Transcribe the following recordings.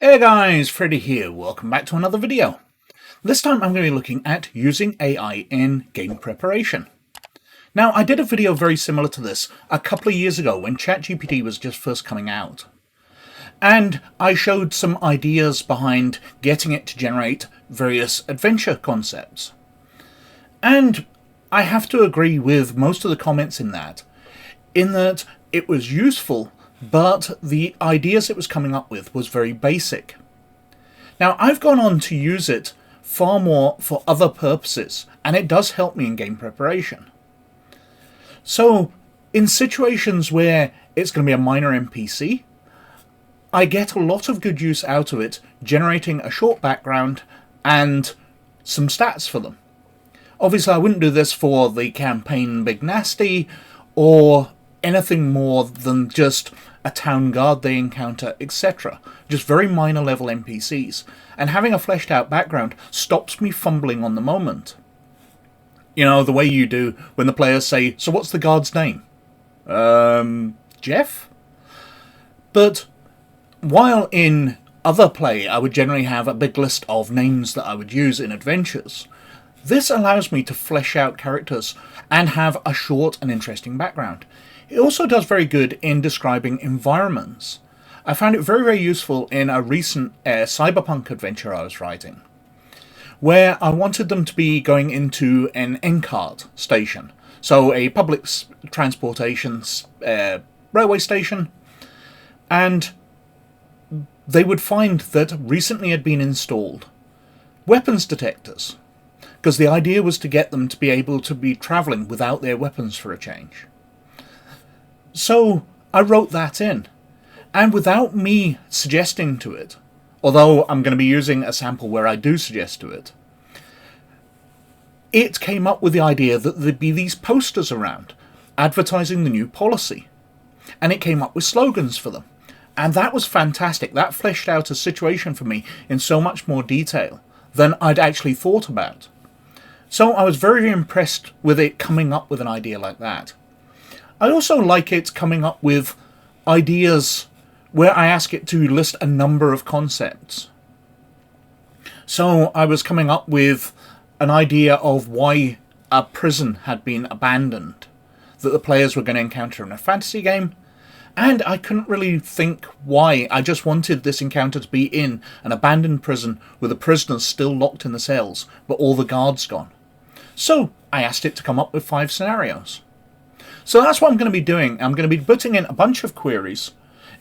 Hey guys, Freddy here, welcome back to another video. This time I'm going to be looking at using AI in game preparation. Now, I did a video very similar to this a couple of years ago when ChatGPT was just first coming out. And I showed some ideas behind getting it to generate various adventure concepts. And I have to agree with most of the comments in that it was useful, but the ideas it was coming up with was very basic. Now, I've gone on to use it far more for other purposes, and it does help me in game preparation. So, in situations where it's going to be a minor NPC, I get a lot of good use out of it, generating a short background and some stats for them. Obviously, I wouldn't do this for the campaign Big Nasty, or anything more than just a town guard they encounter, etc. Just very minor level NPCs. And having a fleshed out background stops me fumbling on the moment. You know, the way you do when the players say, "So what's the guard's name?" Jeff? But while in other play I would generally have a big list of names that I would use in adventures, this allows me to flesh out characters and have a short and interesting background. It also does very good in describing environments. I found it very, very useful in a recent Cyberpunk adventure I was writing, where I wanted them to be going into an NCART station, so a public transportation railway station, and they would find that recently had been installed weapons detectors, because the idea was to get them to be able to be travelling without their weapons for a change. So I wrote that in, and without me suggesting to it, although I'm going to be using a sample where I do suggest to it, it came up with the idea that there'd be these posters around advertising the new policy, and it came up with slogans for them. And that was fantastic. That fleshed out a situation for me in so much more detail than I'd actually thought about. So I was very impressed with it coming up with an idea like that. I also like it coming up with ideas where I ask it to list a number of concepts. So I was coming up with an idea of why a prison had been abandoned that the players were going to encounter in a fantasy game, and I couldn't really think why. I just wanted this encounter to be in an abandoned prison with the prisoners still locked in the cells, but all the guards gone. So I asked it to come up with 5 scenarios. So that's what I'm going to be doing. I'm going to be putting in a bunch of queries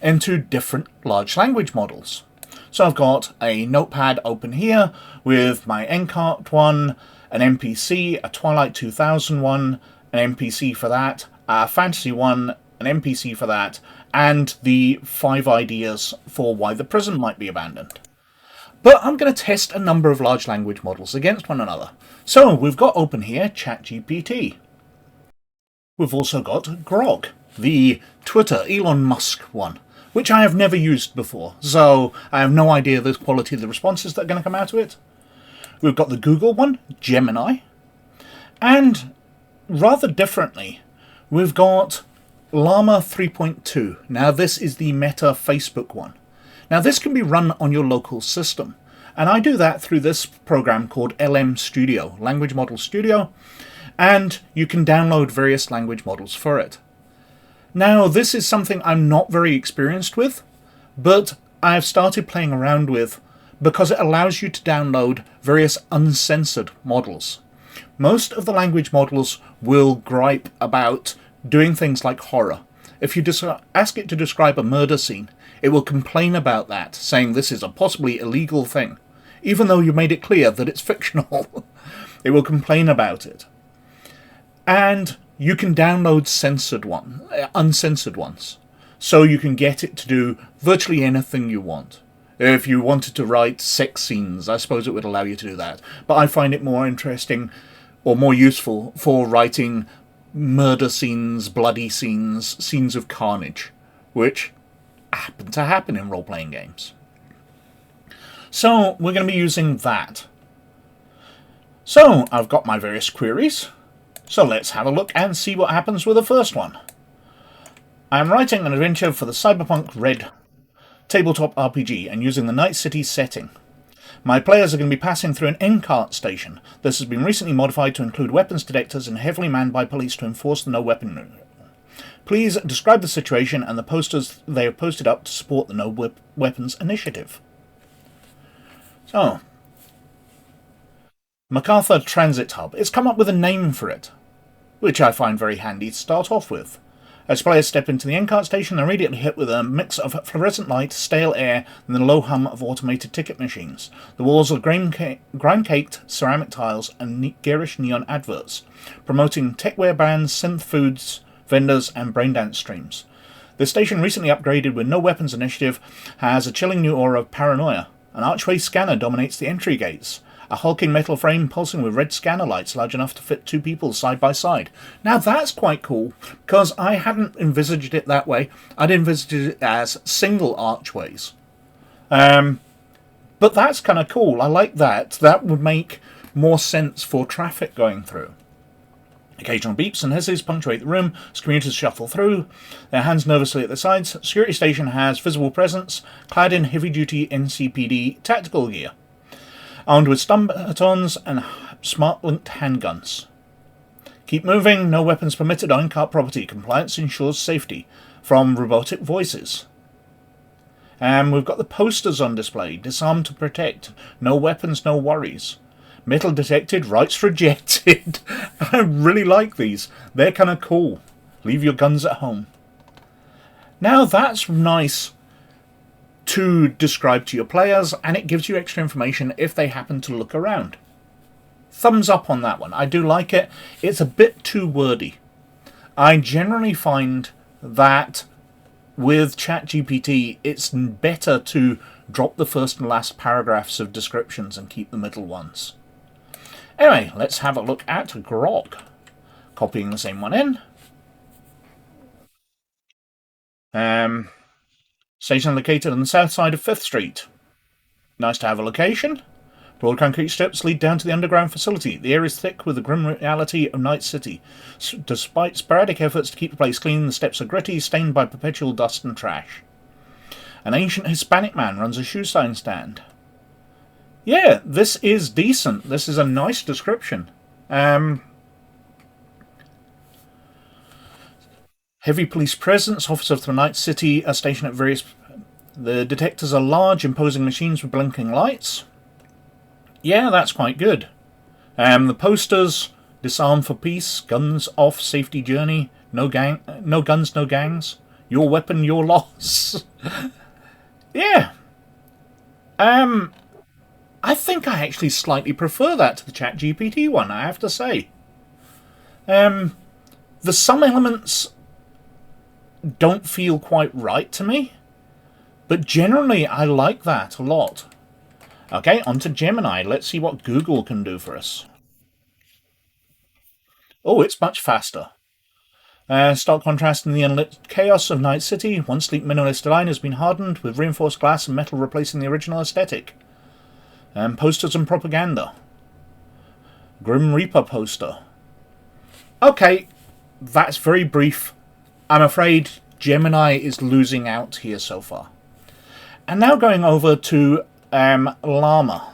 into different large language models. So I've got a notepad open here with my NCART one, an NPC, a Twilight 2000 one, an NPC for that, a fantasy one, an NPC for that, and the 5 ideas for why the prison might be abandoned. But I'm going to test a number of large language models against one another. So we've got open here ChatGPT. We've also got Grok, the Twitter Elon Musk one, which I have never used before, so I have no idea the quality of the responses that are going to come out of it. We've got the Google one, Gemini, and rather differently, we've got Llama 3.2. Now this is the Meta Facebook one. Now this can be run on your local system, and I do that through this program called LM Studio, Language Model Studio, and you can download various language models for it. Now, this is something I'm not very experienced with, but I've started playing around with because it allows you to download various uncensored models. Most of the language models will gripe about doing things like horror. If you ask it to describe a murder scene, it will complain about that, saying this is a possibly illegal thing, even though you made it clear that it's fictional. It will complain about it. And you can download uncensored ones, so you can get it to do virtually anything you want. If you wanted to write sex scenes, I suppose it would allow you to do that. But I find it more interesting or more useful for writing murder scenes, bloody scenes, scenes of carnage, which happen to happen in role-playing games. So we're going to be using that. So I've got my various queries. So let's have a look and see what happens with the first one. I'm writing an adventure for the Cyberpunk Red tabletop RPG and using the Night City setting. My players are going to be passing through an in-cart station. This has been recently modified to include weapons detectors and heavily manned by police to enforce the no-weapon rule. Please describe the situation and the posters they have posted up to support the No Weapons initiative. So, MacArthur Transit Hub. It's come up with a name for it, which I find very handy to start off with. As players step into the in-cart station, they're immediately hit with a mix of fluorescent light, stale air, and the low hum of automated ticket machines. The walls are ground-caked ceramic tiles and garish neon adverts, promoting techwear brands, synth foods, vendors, and braindance streams. The station, recently upgraded with No Weapons Initiative, has a chilling new aura of paranoia. An archway scanner dominates the entry gates. A hulking metal frame pulsing with red scanner lights large enough to fit 2 people side by side. Now that's quite cool, because I hadn't envisaged it that way. I'd envisaged it as single archways. But that's kind of cool. I like that. That would make more sense for traffic going through. Occasional beeps and hisses punctuate the room as commuters shuffle through, their hands nervously at their sides. The security station has visible presence, clad in heavy-duty NCPD tactical gear, armed with stun batons and smart-linked handguns. Keep moving, no weapons permitted on in-cart property. Compliance ensures safety. From robotic voices. And we've got the posters on display. Disarm to protect. No weapons, no worries. Metal detected, rights rejected. I really like these. They're kind of cool. Leave your guns at home. Now that's nice to describe to your players, and it gives you extra information if they happen to look around. Thumbs up on that one. I do like it. It's a bit too wordy. I generally find that with ChatGPT, it's better to drop the first and last paragraphs of descriptions and keep the middle ones. Anyway, let's have a look at Grok. Copying the same one in. Station located on the south side of 5th Street. Nice to have a location. Broad concrete steps lead down to the underground facility. The air is thick with the grim reality of Night City. Despite sporadic efforts to keep the place clean, the steps are gritty, stained by perpetual dust and trash. An ancient Hispanic man runs a shoe sign stand. Yeah, this is decent. This is a nice description. Heavy police presence. Officers of the Night City are stationed at various... The detectors are large, imposing machines with blinking lights. Yeah, that's quite good. The posters. Disarm for peace. Guns off. Safety journey. No guns, no gangs. Your weapon, your loss. Yeah. I think I actually slightly prefer that to the ChatGPT one, I have to say. The some elements don't feel quite right to me, but generally I like that a lot. Okay, on to Gemini. Let's see what Google can do for us. Oh, it's much faster. Stark contrast in the unlit chaos of Night City. One sleek minimalist design has been hardened with reinforced glass and metal replacing the original aesthetic. Posters and propaganda. Grim Reaper poster. Okay, that's very brief. I'm afraid Gemini is losing out here so far. And now going over to Llama.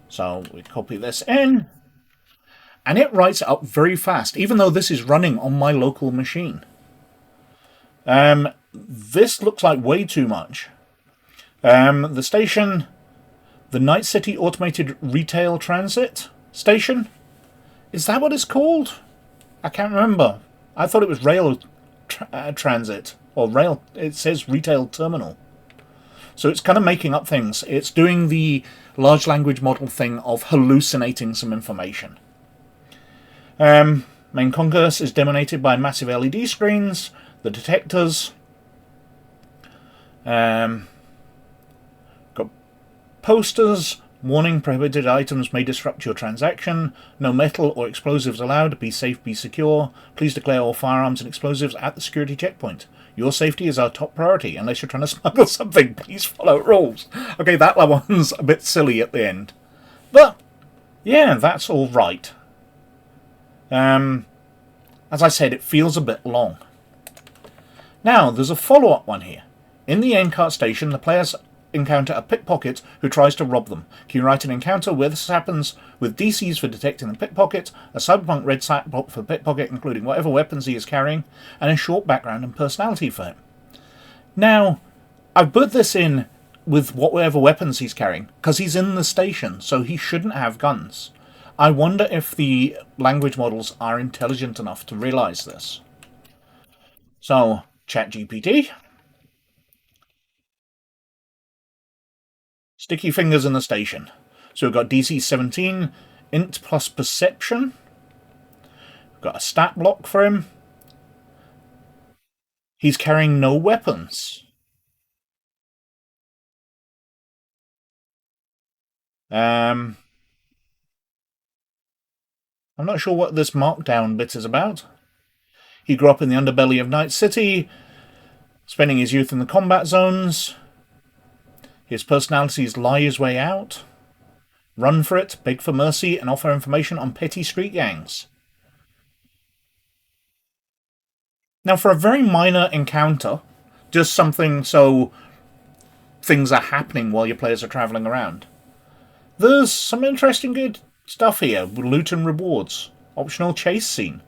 So we copy this in. And it writes it up very fast, even though this is running on my local machine. This looks like way too much. The station... The Night City Automated Retail Transit Station? Is that what it's called? I can't remember. I thought it was Rail Transit. Or Rail... It says Retail Terminal. So it's kind of making up things. It's doing the large language model thing of hallucinating some information. Main concourse is dominated by massive LED screens. The detectors... got posters. Warning, prohibited items may disrupt your transaction. No metal or explosives allowed. Be safe, be secure. Please declare all firearms and explosives at the security checkpoint. Your safety is our top priority. Unless you're trying to smuggle something, please follow rules. Okay, that one's a bit silly at the end. But, yeah, that's all right. As I said, it feels a bit long. Now, there's a follow-up one here. In the Endcart station, the players encounter a pickpocket who tries to rob them. Can you write an encounter where this happens with DCs for detecting the pickpocket, a Cyberpunk red stat block for the pickpocket, including whatever weapons he is carrying, and a short background and personality for him. Now, I've put this in with whatever weapons he's carrying, because he's in the station, so he shouldn't have guns. I wonder if the language models are intelligent enough to realise this. So, ChatGPT. Sticky fingers in the station. So we've got DC 17, int plus perception. We've got a stat block for him. He's carrying no weapons. I'm not sure what this markdown bit is about. He grew up in the underbelly of Night City, spending his youth in the combat zones. His personalities lie his way out, run for it, beg for mercy, and offer information on petty street gangs. Now, for a very minor encounter, just something so things are happening while your players are travelling around, there's some interesting good stuff here, with loot and rewards. Optional chase scene.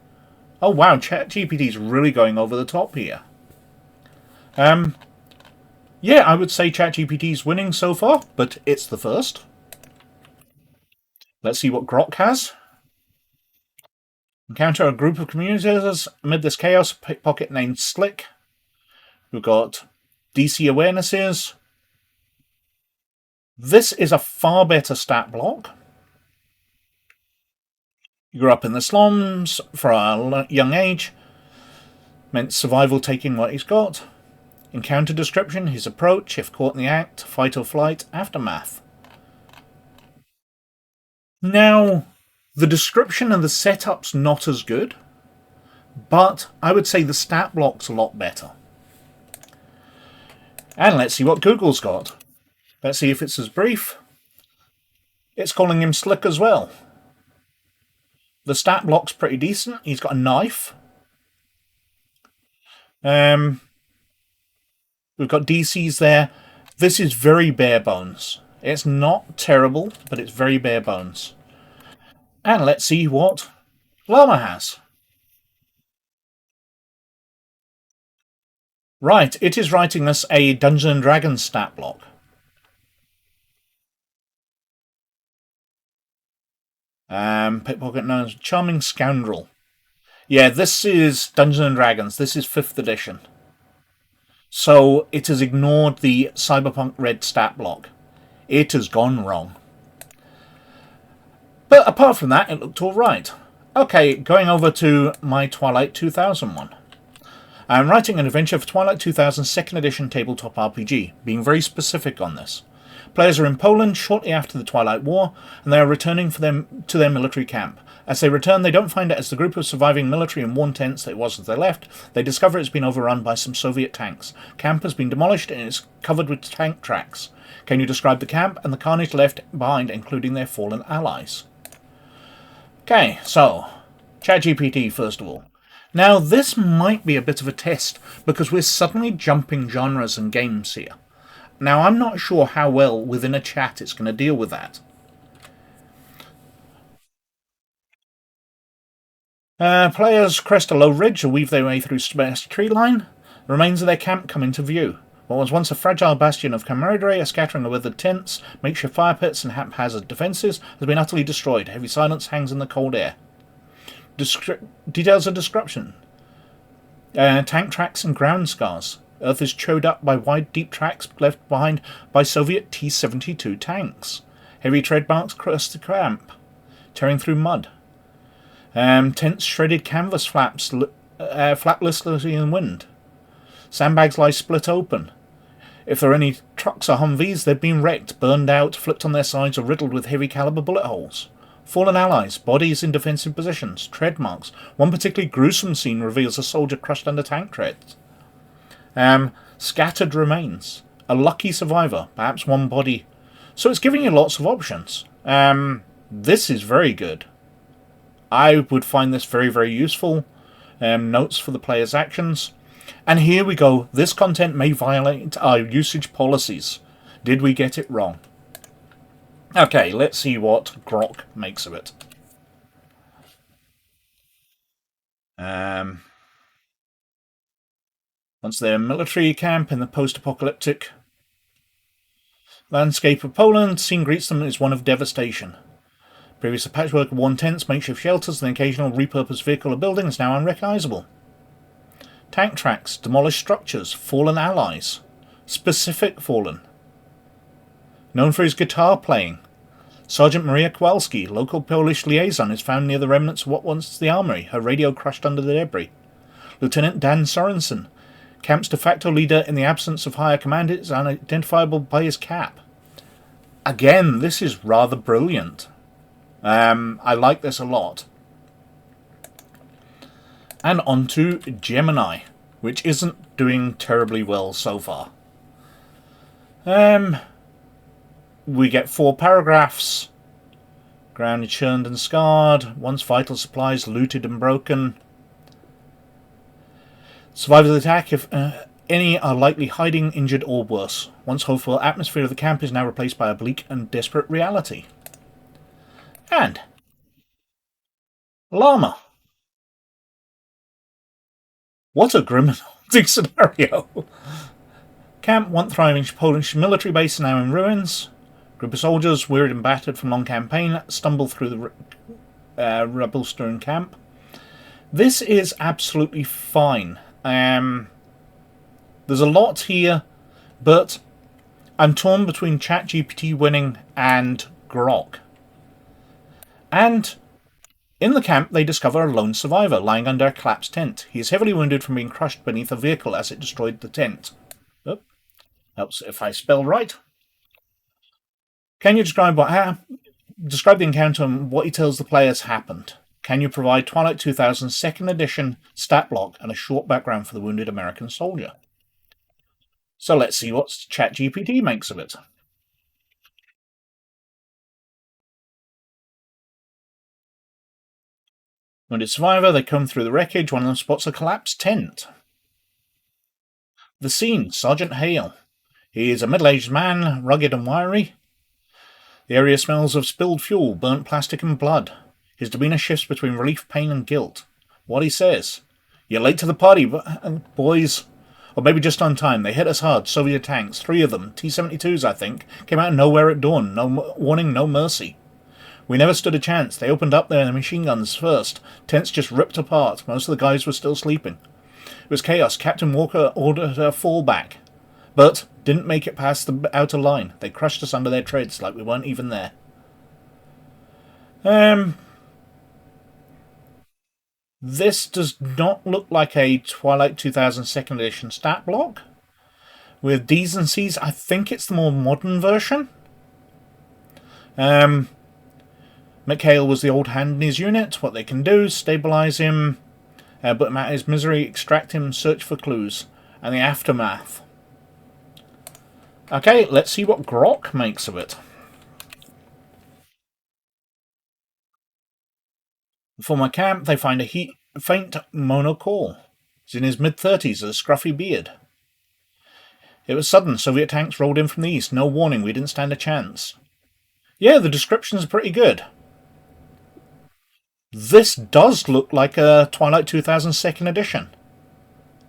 Oh wow, ChatGPT's really going over the top here. Yeah, I would say ChatGPT's winning so far, but it's the first. Let's see what Grok has. Encounter a group of communicators amid this chaos. Pickpocket named Slick. We've got DC awarenesses. This is a far better stat block. You grew up in the slums for a young age. Meant survival taking what he's got. Encounter description, his approach, if caught in the act, fight or flight, aftermath. Now, the description and the setup's not as good, but I would say the stat block's a lot better. And let's see what Google's got. Let's see if it's as brief. It's calling him Slick as well. The stat block's pretty decent. He's got a knife. We've got DCs there. This is very bare bones. It's not terrible, but it's very bare bones. And let's see what Llama has. Right, it is writing us a Dungeons & Dragons stat block. Pickpocket known as Charming Scoundrel. Yeah, this is Dungeons & Dragons. This is 5th edition. So it has ignored the Cyberpunk red stat block. It has gone wrong. But apart from that, it looked alright. Okay, going over to my Twilight 2001. I'm writing an adventure for Twilight 2000 2nd edition tabletop RPG, being very specific on this. Players are in Poland shortly after the Twilight War, and they are returning to their military camp. As they return, they don't find it as the group of surviving military in worn tents that it was as they left. They discover it's been overrun by some Soviet tanks. Camp has been demolished and is covered with tank tracks. Can you describe the camp and the carnage left behind, including their fallen allies? Okay, so, ChatGPT first of all. Now, this might be a bit of a test, because we're suddenly jumping genres and games here. Now, I'm not sure how well within a chat it's going to deal with that. Players crest a low ridge or weave their way through sparse tree line. The remains of their camp come into view. What was once a fragile bastion of camaraderie, a scattering of withered tents, makeshift fire pits and haphazard defences, has been utterly destroyed. Heavy silence hangs in the cold air. Details of description. Tank tracks and ground scars. Earth is chewed up by wide, deep tracks left behind by Soviet T-72 tanks. Heavy tread marks cross the camp, tearing through mud. Tents shredded canvas flaps, flap listlessly in the wind. Sandbags lie split open. If there are any trucks or Humvees, they've been wrecked, burned out, flipped on their sides, or riddled with heavy caliber bullet holes. Fallen allies, bodies in defensive positions, tread marks. One particularly gruesome scene reveals a soldier crushed under tank treads. Scattered remains. A lucky survivor, perhaps one body. So it's giving you lots of options. This is very good. I would find this very, very useful. Notes for the player's actions. And here we go. This content may violate our usage policies. Did we get it wrong? Okay, let's see what Grok makes of it. Once their military camp in the post-apocalyptic landscape of Poland, scene greets them as one of devastation. Previous patchwork of worn tents, makeshift shelters, and the occasional repurposed vehicle or building is now unrecognisable. Tank tracks, demolished structures, fallen allies. Specific fallen. Known for his guitar playing, Sergeant Maria Kowalski, local Polish liaison, is found near the remnants of what once the armory, her radio crushed under the debris. Lieutenant Dan Sorensen, camp's de facto leader in the absence of higher command, is unidentifiable by his cap. Again, this is rather brilliant. I like this a lot. And on to Gemini, which isn't doing terribly well so far. We get 4 paragraphs. Ground churned and scarred. Once vital supplies looted and broken. Survivors of the attack, if any, are likely hiding, injured, or worse. Once hopeful atmosphere of the camp is now replaced by a bleak and desperate reality. And Llama. What a grim scenario. Camp, one thriving Polish military base, now in ruins. Group of soldiers, wearied and battered from long campaign, stumble through the rebel-strewn camp. This is absolutely fine. There's a lot here, but I'm torn between ChatGPT winning and Grok. And in the camp, they discover a lone survivor lying under a collapsed tent. He is heavily wounded from being crushed beneath a vehicle as it destroyed the tent. Oh, helps if I spell right. Can you describe the encounter and what he tells the players happened? Can you provide Twilight 2000 2nd Edition stat block and a short background for the wounded American soldier? So let's see what ChatGPT makes of it. Wounded survivor, they come through the wreckage. One of them spots a collapsed tent. The scene, Sergeant Hale. He is a middle-aged man, rugged and wiry. The area smells of spilled fuel, burnt plastic and blood. His demeanour shifts between relief, pain and guilt. What he says: "You're late to the party, boys. Or maybe just on time. They hit us hard. Soviet tanks, 3 of them, T-72s I think, came out of nowhere at dawn. No warning, no mercy. We never stood a chance. They opened up their machine guns first. Tents just ripped apart. Most of the guys were still sleeping. It was chaos. Captain Walker ordered a fallback, but didn't make it past the outer line. They crushed us under their treads like we weren't even there." This does not look like a Twilight 2000 2nd Edition stat block. With D's and C's, I think it's the more modern version. McHale was the old hand in his unit. What they can do: stabilize him, put him out of his misery, extract him, search for clues, and the aftermath. Okay, let's see what Grok makes of it. For my camp, they find a faint monocle. He's in his mid-30s with a scruffy beard. It was sudden. Soviet tanks rolled in from the east. No warning. We didn't stand a chance. Yeah, the descriptions are pretty good. This does look like a Twilight 2000 2nd Edition.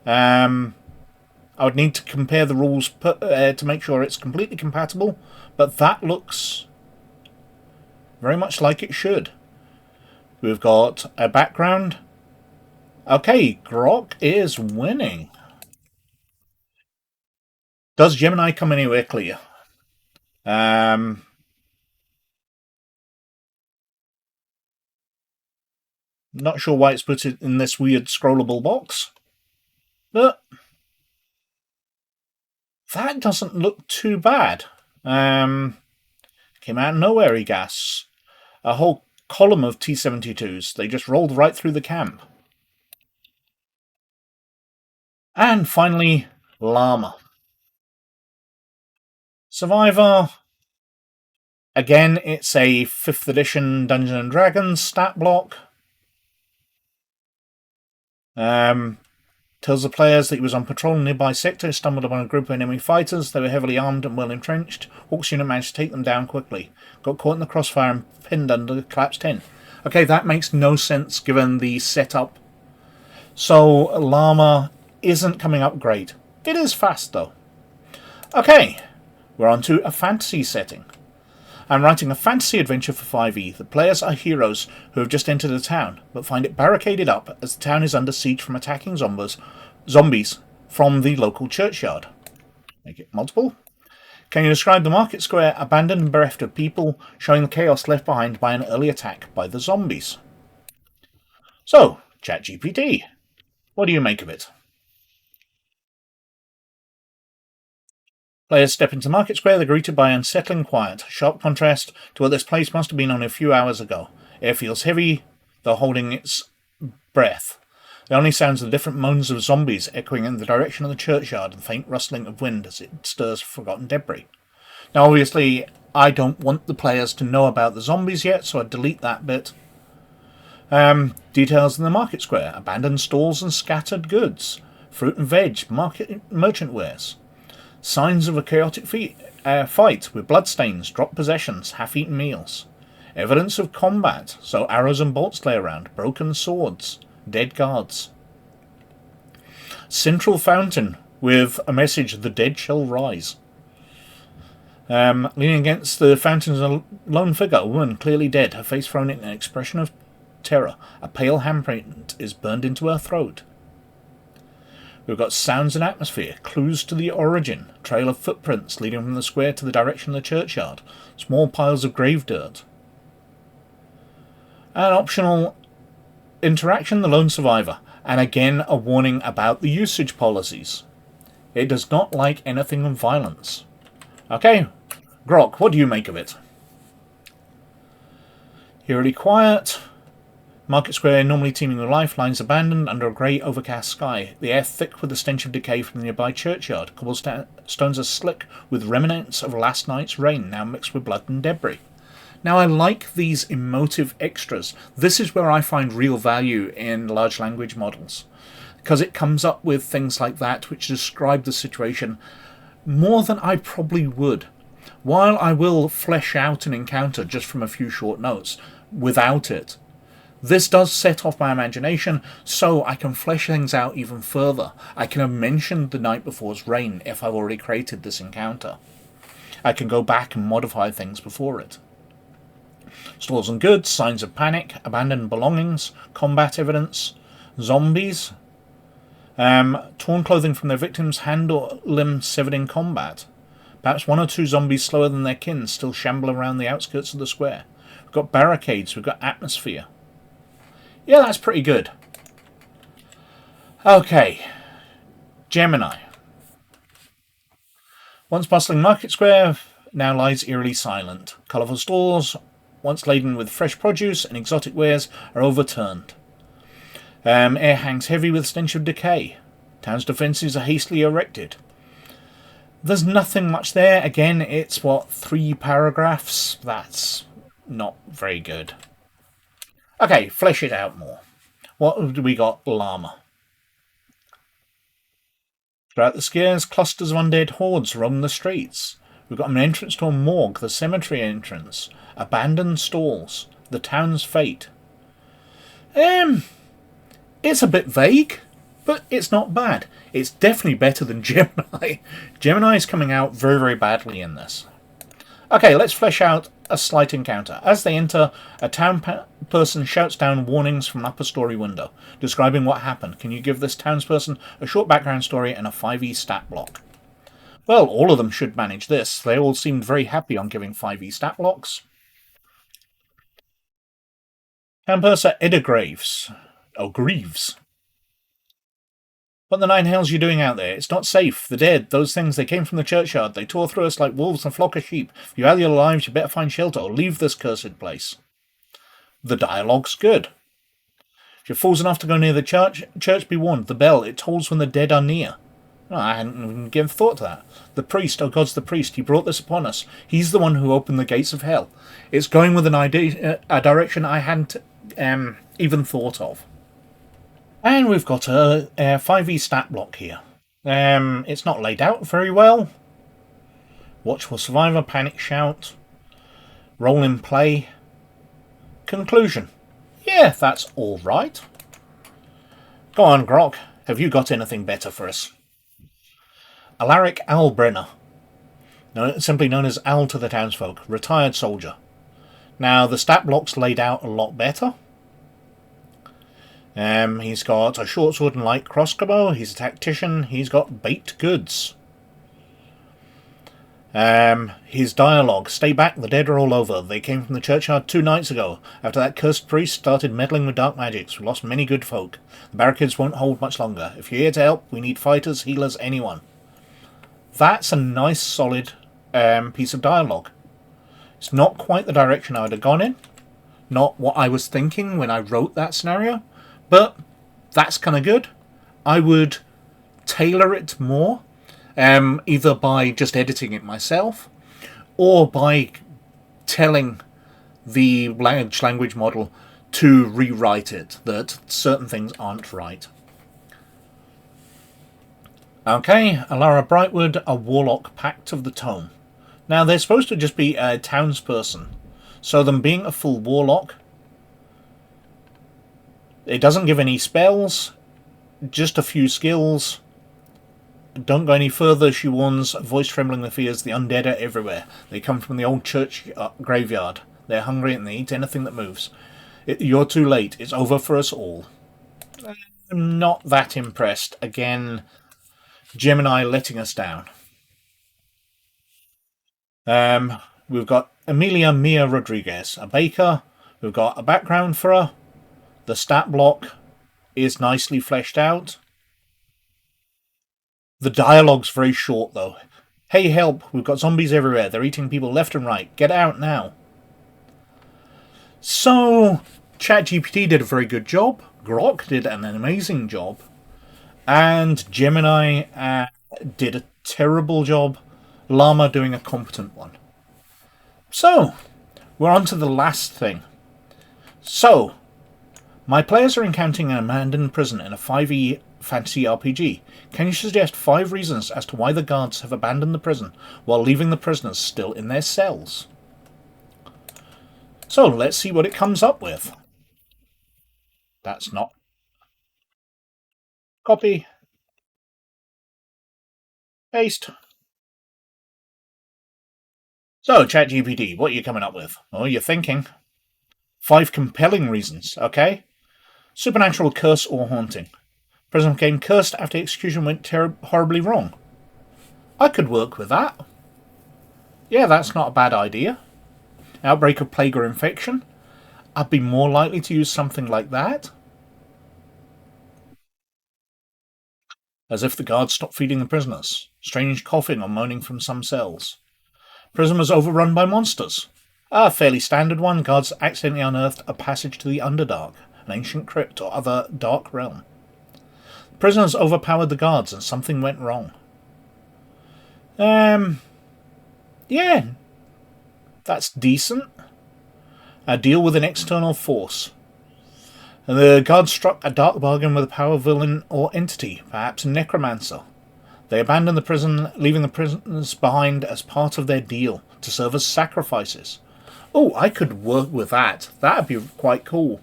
I would need to compare the rules to make sure it's completely compatible, but that looks very much like it should. We've got a background. Okay, Grok is winning. Does Gemini come anywhere clear? Not sure why it's put it in this weird scrollable box, but that doesn't look too bad. Came out of nowhere, he gasps. A whole column of T-72s. They just rolled right through the camp. And finally, Llama. Survivor. Again, it's a 5th edition Dungeons & Dragons stat block. Tells the players that he was on patrol in a nearby sector, stumbled upon a group of enemy fighters. They were heavily armed and well entrenched. Hawk's unit managed to take them down quickly. Got caught in the crossfire and pinned under the collapsed tent. Okay, that makes no sense given the setup. So, Llama isn't coming up great. It is fast, though. Okay, we're on to a fantasy setting. I'm writing a fantasy adventure for 5e. The players are heroes who have just entered a town, but find it barricaded up as the town is under siege from attacking zombies from the local churchyard. Make it multiple. Can you describe the market square abandoned and bereft of people, showing the chaos left behind by an early attack by the zombies? So, ChatGPT, what do you make of it? Players step into Market Square. They're greeted by unsettling quiet, sharp contrast to what this place must have been only a few hours ago. Air feels heavy, though holding its breath. The only sounds are the different moans of zombies echoing in the direction of the churchyard and the faint rustling of wind as it stirs forgotten debris. Now, obviously, I don't want the players to know about the zombies yet, so I delete that bit. Details in the Market Square. Abandoned stalls and scattered goods. Fruit and veg, merchant wares. Signs of a chaotic fight with bloodstains, dropped possessions, half-eaten meals. Evidence of combat, so arrows and bolts lay around, broken swords, dead guards. Central fountain with a message, the dead shall rise. Leaning against the fountain is a lone figure, a woman clearly dead, her face thrown in an expression of terror. A pale handprint is burned into her throat. We've got sounds and atmosphere, clues to the origin, trail of footprints leading from the square to the direction of the churchyard, small piles of grave dirt. An optional interaction, the lone survivor, and again a warning about the usage policies. It does not like anything of violence. Okay, Grok, what do you make of it? Eerily quiet. Market Square normally teeming with life, lines abandoned under a grey overcast sky. The air thick with the stench of decay from the nearby churchyard. Cobblestones are slick with remnants of last night's rain, now mixed with blood and debris. Now, I like these emotive extras. This is where I find real value in large language models, because it comes up with things like that which describe the situation more than I probably would. While I will flesh out an encounter just from a few short notes, without it, this does set off my imagination, so I can flesh things out even further. I can have mentioned the night before's rain if I've already created this encounter. I can go back and modify things before it. Stores and goods, signs of panic, abandoned belongings, combat evidence, zombies, torn clothing from their victims, hand or limb severed in combat. Perhaps one or two zombies slower than their kin still shamble around the outskirts of the square. We've got barricades, we've got atmosphere. Yeah, that's pretty good. Okay. Gemini. Once bustling Market Square now lies eerily silent. Colourful stores, once laden with fresh produce and exotic wares, are overturned. Air hangs heavy with stench of decay. Town's defences are hastily erected. There's nothing much there. Again, it's, 3 paragraphs? That's not very good. Okay, flesh it out more. What do we got? Llama. Throughout the squares, clusters of undead hordes roam the streets. We've got an entrance to a morgue, the cemetery entrance, abandoned stalls, the town's fate. It's a bit vague, but it's not bad. It's definitely better than Gemini. Gemini is coming out very, very badly in this. Okay, let's flesh out a slight encounter. As they enter, a townsperson shouts down warnings from an upper story window, describing what happened. Can you give this townsperson a short background story and a 5e stat block? Well, all of them should manage this. They all seemed very happy on giving 5e stat blocks. Townsperson Edda Greaves. Oh, Greaves. What the nine hells are you doing out there? It's not safe. The dead, those things, they came from the churchyard. They tore through us like wolves and a flock of sheep. If you value your lives, you better find shelter or leave this cursed place. The dialogue's good. If you're fools enough to go near the church, be warned. The bell, it tolls when the dead are near. Oh, I hadn't even given thought to that. The priest, oh God's the priest, he brought this upon us. He's the one who opened the gates of hell. It's going with an idea, a direction I hadn't even thought of. And we've got a 5e stat block here. It's not laid out very well. Watchful Survivor, Panic Shout, Role in Play, Conclusion. Yeah, that's alright. Go on, Grok. Have you got anything better for us? Alaric Albrenner, simply known as Al to the townsfolk, retired soldier. Now, the stat block's laid out a lot better. He's got a short sword and light crossbow. He's a tactician. He's got baked goods. His dialogue. Stay back, the dead are all over. They came from the churchyard 2 nights ago. After that cursed priest started meddling with dark magics, we lost many good folk. The barricades won't hold much longer. If you're here to help, we need fighters, healers, anyone. That's a nice, solid piece of dialogue. It's not quite the direction I would have gone in. Not what I was thinking when I wrote that scenario. But that's kind of good. I would tailor it more, either by just editing it myself, or by telling the large language model to rewrite it, that certain things aren't right. Okay, Alara Brightwood, a Warlock Pact of the Tome. Now, they're supposed to just be a townsperson, so them being a full Warlock, it doesn't give any spells, just a few skills. Don't go any further, she warns, voice trembling with fears, the undead are everywhere. They come from the old church graveyard. They're hungry and they eat anything that moves. You're too late, it's over for us all. I'm not that impressed. Again, Gemini letting us down. We've got Amelia Mia Rodriguez, a baker. We've got a background for her. The stat block is nicely fleshed out. The dialogue's very short, though. Hey, help, we've got zombies everywhere. They're eating people left and right. Get out now. So, ChatGPT did a very good job. Grok did an amazing job. And Gemini did a terrible job. Llama doing a competent one. So, we're on to the last thing. So, my players are encountering an abandoned prison in a 5e fantasy RPG. Can you suggest 5 reasons as to why the guards have abandoned the prison while leaving the prisoners still in their cells? So, let's see what it comes up with. That's not... Copy. Paste. So, ChatGPT, what are you coming up with? Oh, you're thinking. 5 compelling reasons, okay? Supernatural curse or haunting. Prison became cursed after execution went horribly wrong. I could work with that. Yeah, that's not a bad idea. Outbreak of plague or infection. I'd be more likely to use something like that. As if the guards stopped feeding the prisoners. Strange coughing or moaning from some cells. Prison was overrun by monsters. A fairly standard one. Guards accidentally unearthed a passage to the Underdark, an ancient crypt or other dark realm. Prisoners overpowered the guards and something went wrong. Yeah. That's decent. A deal with an external force. The guards struck a dark bargain with a power villain or entity, perhaps a necromancer. They abandoned the prison, leaving the prisoners behind as part of their deal, to serve as sacrifices. Oh, I could work with that. That'd be quite cool.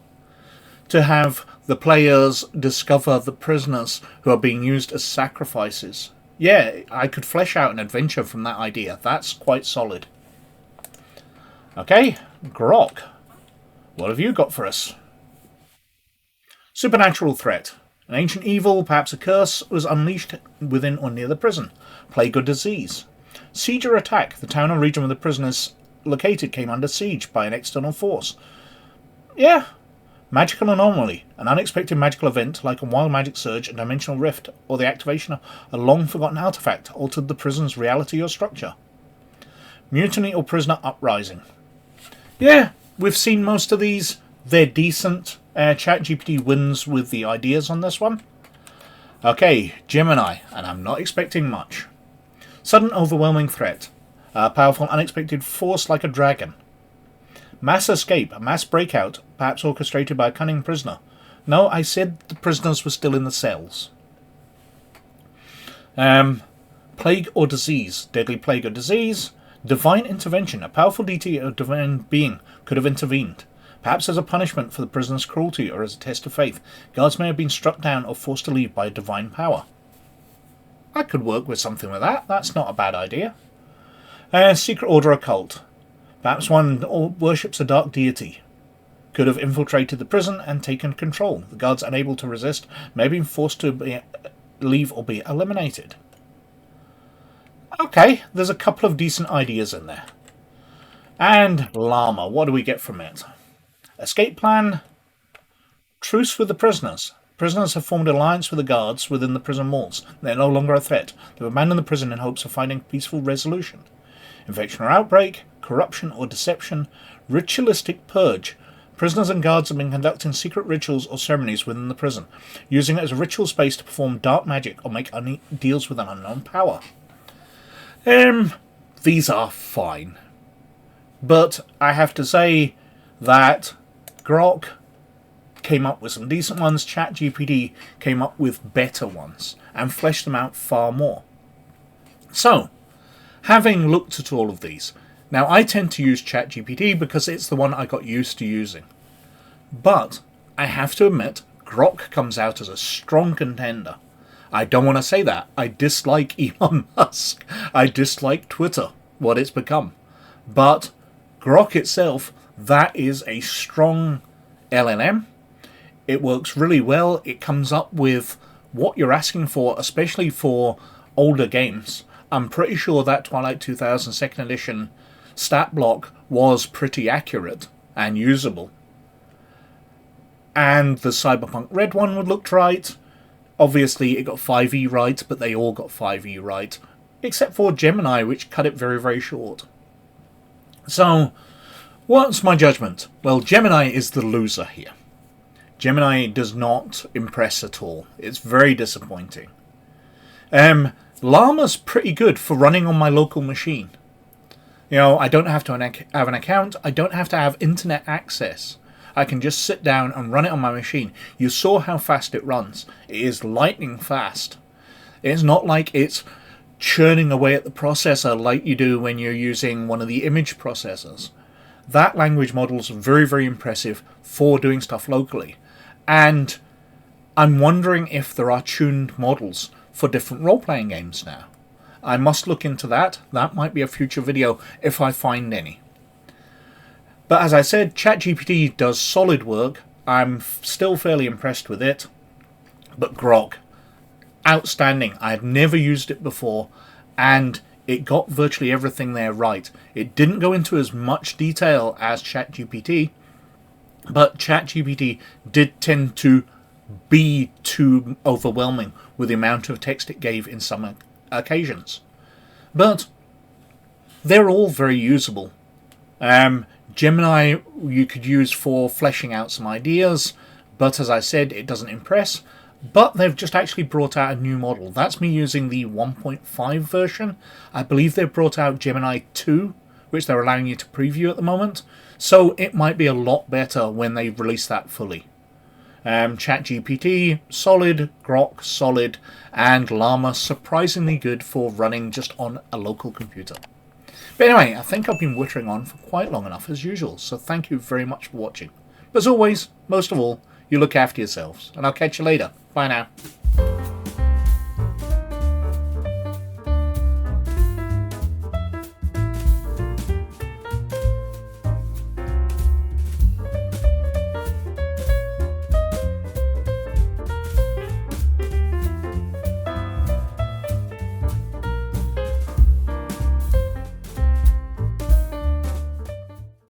To have the players discover the prisoners who are being used as sacrifices. Yeah, I could flesh out an adventure from that idea. That's quite solid. Okay, Grok. What have you got for us? Supernatural threat. An ancient evil, perhaps a curse, was unleashed within or near the prison. Plague or disease. Siege or attack. The town or region where the prisoners located came under siege by an external force. Yeah. Magical anomaly. An unexpected magical event like a wild magic surge, a dimensional rift, or the activation of a long-forgotten artifact altered the prison's reality or structure. Mutiny or prisoner uprising. Yeah, we've seen most of these. They're decent. ChatGPT wins with the ideas on this one. Okay, Gemini, and I'm not expecting much. Sudden overwhelming threat. A powerful unexpected force like a dragon. Mass escape, a mass breakout, perhaps orchestrated by a cunning prisoner. No, I said the prisoners were still in the cells. Plague or disease. Deadly plague or disease. Divine intervention. A powerful deity or divine being could have intervened. Perhaps as a punishment for the prisoner's cruelty or as a test of faith. Guards may have been struck down or forced to leave by a divine power. I could work with something like that. That's not a bad idea. Secret order occult. Perhaps one worships a dark deity. Could have infiltrated the prison and taken control. The guards, unable to resist, may have been forced to leave or be eliminated. Okay, there's a couple of decent ideas in there. And Llama, what do we get from it? Escape plan. Truce with the prisoners. Prisoners have formed an alliance with the guards within the prison walls. They're no longer a threat. They've abandoned the prison in hopes of finding peaceful resolution. Infection or outbreak. Corruption or deception. Ritualistic purge. Prisoners and guards have been conducting secret rituals or ceremonies within the prison, using it as a ritual space to perform dark magic or make deals with an unknown power. These are fine. But I have to say that Grok came up with some decent ones, ChatGPT came up with better ones, and fleshed them out far more. So, having looked at all of these, now I tend to use ChatGPT because it's the one I got used to using. But I have to admit, Grok comes out as a strong contender. I don't want to say that. I dislike Elon Musk. I dislike Twitter, what it's become. But Grok itself, that is a strong LLM. It works really well. It comes up with what you're asking for, especially for older games. I'm pretty sure that Twilight 2000 2nd Edition stat block was pretty accurate and usable. And the Cyberpunk Red one would look right. Obviously, it got 5e right, but they all got 5e right. Except for Gemini, which cut it very, very short. So, what's my judgment? Well, Gemini is the loser here. Gemini does not impress at all. It's very disappointing. Llama's pretty good for running on my local machine. You know, I don't have to have an account. I don't have to have internet access. I can just sit down and run it on my machine. You saw how fast it runs. It is lightning fast. It's not like it's churning away at the processor like you do when you're using one of the image processors. That language model is very, very impressive for doing stuff locally. And I'm wondering if there are tuned models for different role-playing games now. I must look into that. That might be a future video if I find any. But as I said, ChatGPT does solid work. I'm still fairly impressed with it. But Grok, outstanding. I had never used it before, and it got virtually everything there right. It didn't go into as much detail as ChatGPT, but ChatGPT did tend to be too overwhelming with the amount of text it gave in some occasions. But they're all very usable. Gemini you could use for fleshing out some ideas, but as I said, it doesn't impress. But they've just actually brought out a new model. That's me using the 1.5 version. I believe they've brought out Gemini 2, which they're allowing you to preview at the moment. So it might be a lot better when they release that fully. ChatGPT, solid. Grok, solid. And Llama, surprisingly good for running just on a local computer. But anyway, I think I've been wittering on for quite long enough as usual, so thank you very much for watching. But as always, most of all, you look after yourselves, and I'll catch you later. Bye now.